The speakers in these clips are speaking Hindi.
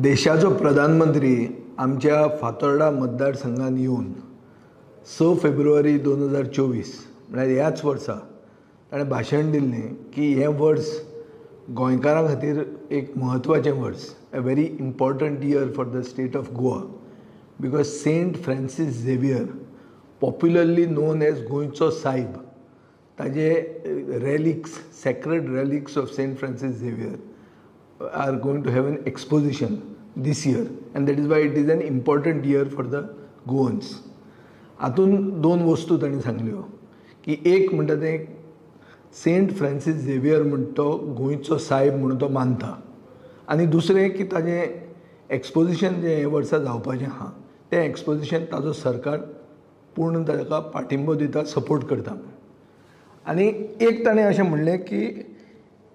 देशाचो प्रधानमंत्री आमच्या फातोर्डा मतदारसंघात येवन 6 फेब्रुवारी 2024 म्हणजे ह्याच वर्सा ताणें भाशण दिल्लें की हें वर्स गोंयकारां खातीर एक म्हत्वाचें वर्स, a very important year for the state of Goa, because Saint Francis Xavier, popularly known as गोंयचो सायब, ताजे relics, sacred relics of Saint Francis Xavier are going to have an exposition this year, and that is why it is an important year for the Goans. हातून दोन वस्तू तांणी सांगल्यो की एक म्हणटा तें सेंट फ्रांसीस झेवियर म्हणटा तो गोंयचो सायब म्हणून तो मानता, आनी दुसरें की ताजें एक्सपोजिशन जें हे वर्सा जावपाचें आहा तें एक्सपोजिशन ताजो सरकार पूर्ण ताका पाठिंबो दिता, सपोर्ट करता. आनी एक ताणें अशें म्हणलें की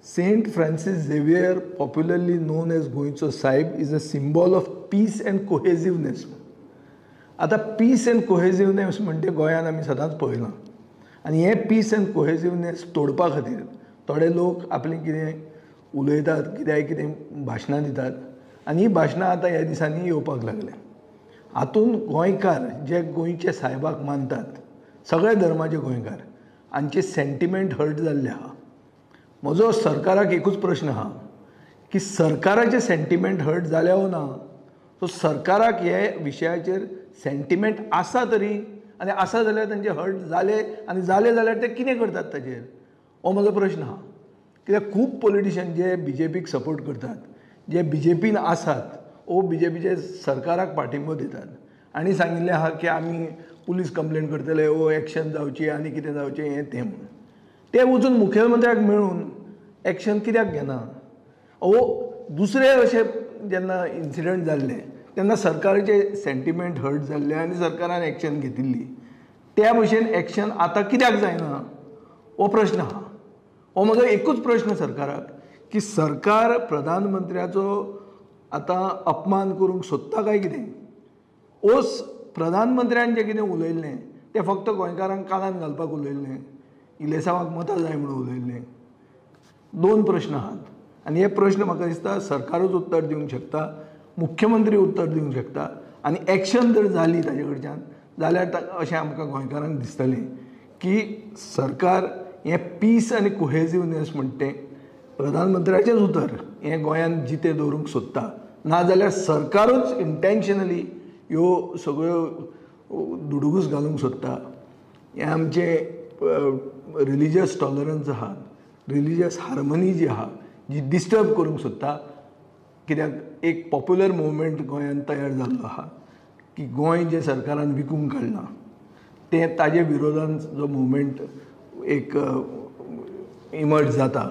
Saint Francis Xavier, popularly known as गोंयचो सायब, is a symbol of peace and cohesiveness. आतां पीस अँड कोहेजिवनेस म्हणटे गोंयांत आमी सदांच पळयलां, आनी हे पीस अँड कोहेजिवनेस तोडपा खातीर थोडे लोक आपलें कितें उलयतात, कितें भाशणां दितात, आनी ही भाशणां आतां ह्या दिसांनी येवपाक लागल्या. हातून गोंयकार जे गोंयचे सायबाक मानतात, सगळे धर्माचे गोंयकार, हांचे सेंटिमेंट हर्ट जाल्ले आहा. म्हजो सरकाराक एकूच प्रश्न आहा की सरकाराचे सेंटिमेंट हर्ट जाले हो ना, सो सरकाराक हे विशयाचेर सेंटिमेंट आसा तरी, आनी आसा जाल्यार तांचे हर्ट जाले, आनी जाले जाल्यार ते कितें करतात ताचेर, हो म्हजो प्रश्न आहा. कित्याक खूब पॉलिटिशियन जे BJPक सपोर्ट करतात, जे BJPन आसात, वो BJPचे सरकाराक पाठिंबो दितात, आनी सांगिल्लें आहा की आमी पुलीस कंप्लेन करतले, वो एक्शन जावची, आनी कितें जावचें हें तें म्हणून. ते वचून मुखेलमंत्र्याक मेळून एक्शन कित्याक घेना? दुसरे अशे जेन्ना इन्सिडंट जाल्ले तेन्ना सरकाराचे सेंटिमेंट हर्ट जाल्ले आनी सरकारान एक्शन घेतिल्ली, त्या भशेन एक्शन आतां कित्याक जायना, हो प्रश्न आहा. हो म्हजो एकूच प्रश्न सरकाराक की सरकार प्रधानमंत्र्याचो आतां अपमान करूंक सोदता काय कितें? ओस प्रधानमंत्र्यान जें कितें उलयल्लें तें फक्त गोंयकारांक कानान घालपाक उलयल्लें, इलेसांवाक मतां जाय म्हणून उलयल्लें. दोन प्रश्न आहात, आनी हे प्रश्न म्हाका दिसता सरकारूच उत्तर दिवंक शकता, मुख्यमंत्री उत्तर दिवंक शकता, आनी एक्शन जर जाली ताजे कडच्यान जाल्यार अशें आमकां गोंयकारांक दिसतलें की सरकार हें पीस आनी कोहेजिवनेस म्हणटा तें प्रधानमंत्र्याचेंच उतर हें गोंयांत जिते दवरूंक सोदता, नाजाल्यार सरकारूच इंटेन्शनली ह्यो सगळ्यो दुडूगूस घालूंक सोदता. हें आमचें रिलिजियस टॉलरन्स आहा, रिलिजियस हार्मनी जी आहा, जी डिस्टर्ब करूंक सोदता. कित्याक एक पॉप्युलर मुवमेंट गोंयांत तयार जाल्लो आहा की गोंय जें सरकारान विकूंक काडलां तें ताजे विरोधान जो मुवमेंट एक इमर्ज जाता,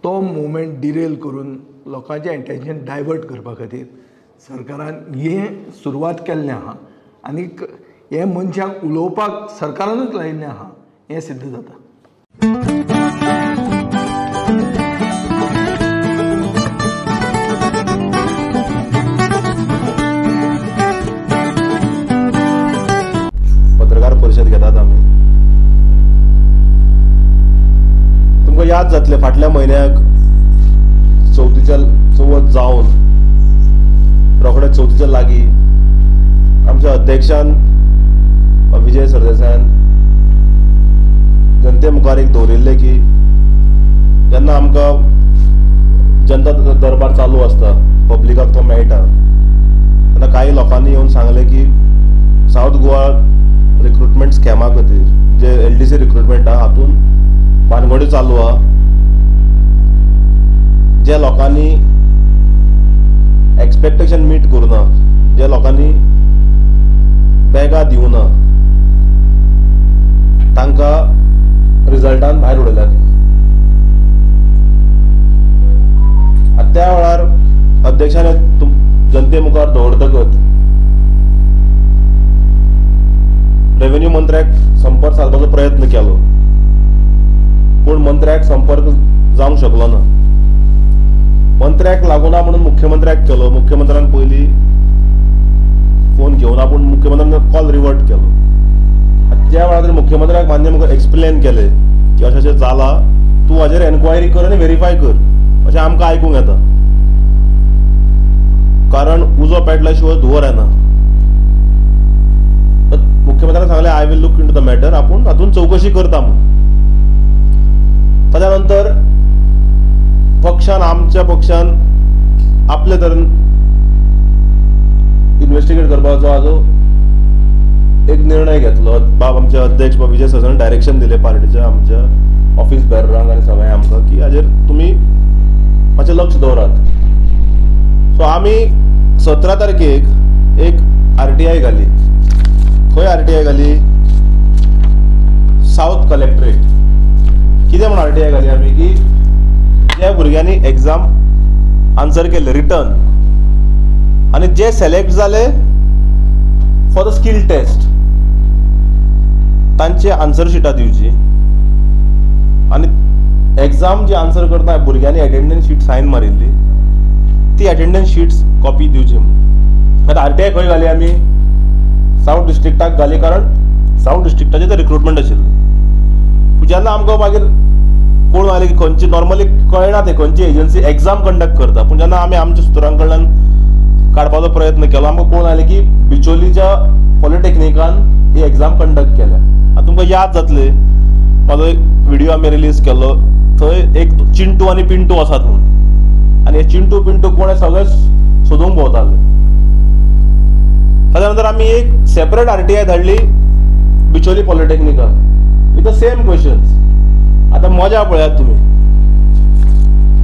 तो मुवमेंट डिरेल करून लोकांचें एटेन्शन डायवर्ट करपा खातीर सरकारान हें सुरवात केल्लें आहा, आनीक हे मनशाक उलोवपाक सरकारानूच लायिल्लें आहा हें सिद्ध जाता. पत्रकार परिशद घेतात आमी. तुमकां याद जातलें फाटल्या म्हयन्याक चवथ जावन रोखडेच चवथीच्या लागीं आमच्या अध्यक्षान विजय सरदेसायान जनते मुखार एक दवरिल्लें की जेन्ना आमकां जनता दरबार चालू आसता, पब्लिकाक तो मेळटा, तेन्ना काही लोकांनी येवन सांगलें की सावथ गोवा रिक्रुटमेंट स्कॅमा खातीर जे LDC रिक्रुटमेंट आहा हातून भानगडी चालू आहा. जे लोकांनी एक्सपेक्टेशन मीट करुना, जे लोकांनी बॅगां दिवना, तांकां रिजल्टान भायर उडयल्यात. त्या वेळार अध्यक्षाने जनते मुखार दवरतकच रेव्हेन्यू मंत्र्याक संपर्क साधपाचो प्रयत्न केलो, पूण मंत्र्याक संपर्क जावंक शकलो ना. मंत्र्याक लागूना म्हणून मुख्यमंत्र्याक केलो, मुख्यमंत्र्यान पयलीं फोन घेवना पूण मुख्यमंत्र्यान कॉल रिवर्ट केलो. त्या वेळार मुख्यमंत्र्याक मान्य मुखार एक्सप्लेन केलें की अशें अशें जालां, तूं हाजेर एन्क्वायरी कर आनी व्हेरीफाय कर, अशें आमकां आयकूंक येता. कारण उजो पेटल्या शिवाय धुवर येना. मुख्यमंत्र्यांनी सांगले I will look into the matter, आपण हातून चौकशी करता म्हणून. ताच्या नंतर पक्षान आमच्या पक्षान आपले तरेन इन्व्हेस्टिगेट करपाचो हाजो एक निर्णय घेतलो. बाब आमचे अध्यक्ष विजय ससानी डायरेक्शन दिले पार्टीच्या आमच्या ऑफिस बेररांक आनी सगळ्यांक आमकां की हाजेर तुमी मातशें लक्ष दवरात. सो आमी 17 तारखेक एक RTI घाली. खंय RTI घाली? South collectorate. कितें म्हण RTI घाली आमी की ज्या भुरग्यांनी एग्जाम आन्सर केले रिटर्न आनी जे सिलेक्ट जाले फॉर द स्किल टेस्ट तांचे आन्सर शिटां दिवची आनी एग्जाम जी आन्सर करता भुरग्यांनी एटेंडन्स शीट सायन मारिल्ली ती एटेंडन्स शीट्स कॉपी दिवची म्हणून. आतां RTI खंय घाली आमी? साऊथ डिस्ट्रिक्टाक घाली, कारण साऊथ डिस्ट्रिक्टाचे ते रिक्रुटमेंट आशिल्ली. जेन्ना आमकां मागीर कोण आले की खंयची नॉर्मली कळना ते खंयची एजन्सी एग्जाम कंडक्ट करता, पूण जेन्ना आमी आमच्या सुत्रां कडल्यान काडपाचो प्रयत्न केलो आमकां कोण आले की बिचोलीच्या पॉलिटेक्निकान ही एग्जाम कंडक्ट केल्या. आतां तुमकां याद जातले म्हाजो एक व्हिडिओ आमी रिलीज केल्लो, थंय एक चिंटू आनी पिंटू आसात म्हणून, आनी हे चिंटू पिंटू कोण सगळे सोदूंक भोंवताले. ताच्या नंतर आमी एक सेपरेट RTI धाडली बिचोली पॉलिटेक्निकाक विथ द सेम क्वेश्चन्स. आता मजा पळयात तुम्ही.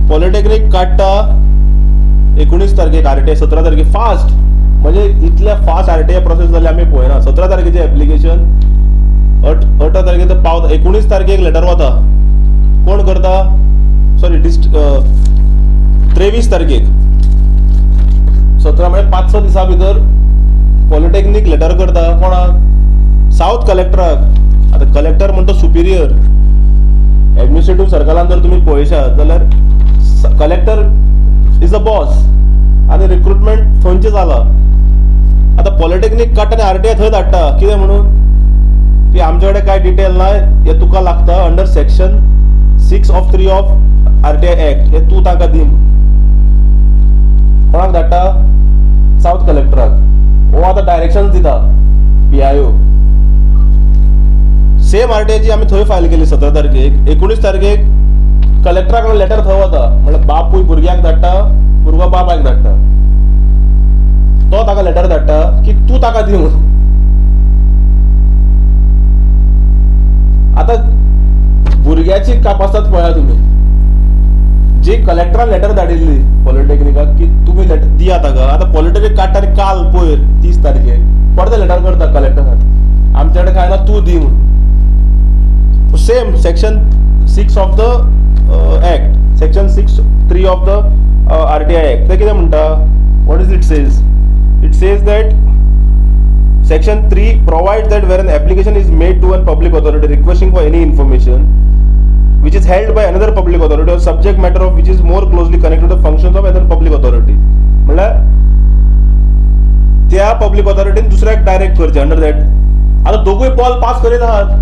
पॉलिटेक्निक काडटा 19 तारखेक RTI, 17 तारखेक फास्ट, म्हणजे इतल्या फास्ट RTI प्रोसेस जाली आमी पळयना. 17 तारखेचे एप्लिकेशन 18 तारखेक ते पावता, 19 तारखेक लेटर वता. कोण करता? सॉरी 23 तारखेक 17 म्हणजे 5-6 दिसा भितर पॉलिटेक्निक लेटर करता. कोणाक? साऊथ कलेक्टराक. आता कलेक्टर म्हणतो सुपिरियर. एडमिनिस्ट्रेटिव्ह सर्कलान जर तुम्ही पळयशात जाल्यार कलेक्टर इज अ बॉस आणि रिक्रुटमेंट थंयचे जाला. आता पॉलिटेक्निक काडटा आनी RTI थंय धाडटा. कितें म्हणून की आमचे कडेन कांय डिटेल ना, हे तुका लागता under section 6 of 3 of RTI act, हे तूं ताका दी. कोणाक धाडटा? साऊथ कलेक्टराक. हो आता डायरेक्शन दिता PIO. सेम RTI जी आमी थंय फायल केली 17 तारखेक. 19 तारखेक कलेक्टराक लेटर थंय वता, म्हणल्यार बापूय भुरग्याक धाडटा, भुरगो बापायक धाडटा. तो ताका लेटर धाडटा की तूं ताका दी म्हणून. आता भुरग्याची कापासत पळया तुम्ही. जी कलेक्टरान लेटर धाडिल्ली पॉलिटेक्निकाक की तुम्ही लेटर दिया ताका. आता पॉलिटेक्निक काडटा आनी काल पयर 30 तारखेक परते लेटर करता कलेक्टरान, आमच्या कडेन काय ना तूं दी म्हणून. Same section 6 of the act, section 6(3) of the RTI act. ते कितें म्हणटा? What is it says? It says that section 3 provides that where an application is made to a public authority requesting for any information which is held by another public authority or subject matter of which is more closely connected to the functions of another public authority, म्हणल्यार त्या पब्लिक ऑथॉरिटीन दुसऱ्याक डायरेक्ट करचे अंडर दॅट. आता दोगूय बॉल पास करीत आहात.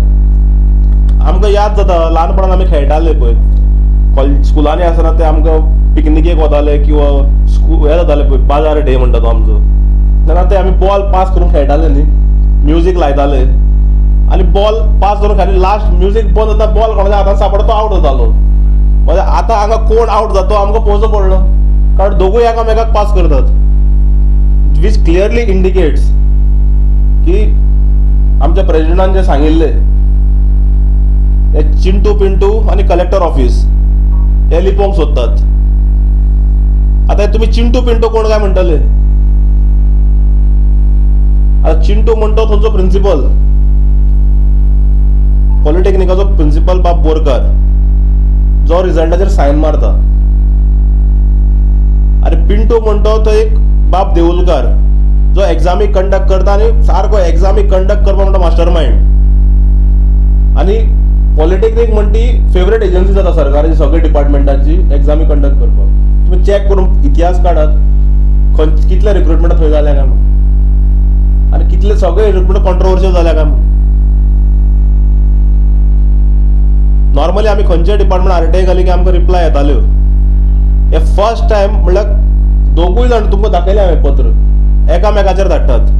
आमकां याद जाता ल्हानपणान आमी खेळटाले पळय स्कुलांनी आसतना, ते आमकां पिकनिकेक वताले किंवा हे जाताले पळय बाजार डे म्हणटा तो आमचो. तेन्ना ते आमी बॉल पास करून खेळटाले न्ही, म्युजीक लायताले आनी बॉल पास करून खेळटाले. लास्ट म्युजीक बंद जाता, बॉल कोणाच्या हातान सापडटा तो आवट जातालो. म्हणजे आतां हांगा कोण आवट जाता आमकां पळोवचो पडलो, कारण दोगूय एकामेकाक पास करतात. विच क्लियरली इंडिकेट्स की आमच्या प्रेसिडेंटान जे सांगिल्ले हे चिंटू पिंटू आणि कलेक्टर ऑफिस हे लिपोवंक सोदतात. आता तुम्ही चिंटू पिंटू कोण काय म्हणटले? आता चिंटू म्हणतो थंयचो प्रिन्सिपल, पॉलिटेक्निकाचो प्रिन्सिपल बाब बोरकार, जो रिजल्टाचेर सायन मारता. अरे पिंटू म्हणतो तो एक बाब देऊलकार, जो एग्जामी कंडक्ट करता आणि सारको एग्जामी कंडक्ट करपा म्हणटा मास्टर माइंड. आणि पॉलिटेक्निक म्हणटी फेवरेट एजन्सी जाता सरकाराची सगळ्या डिपार्टमेंटाची एग्जामी कंडक्ट करपाक. तुम्ही चॅक करून इतिहास काढात कितले रिक्रुटमेंट थंय जाल्या काय म्हणून, आणि कितले सगळे रिक्रुटमेंट कॉन्ट्रोवर्शियल जाल्या काय म्हणून. नॉर्मली आमी खंयचे डिपार्टमेंट RTI घाली की आमकां रिप्लाय येताल्यो. हे फर्स्ट टायम म्हणल्यार दोगूय जाण तुमकां दाखयलें हांवें पत्र एकामेकाचेर धाडटात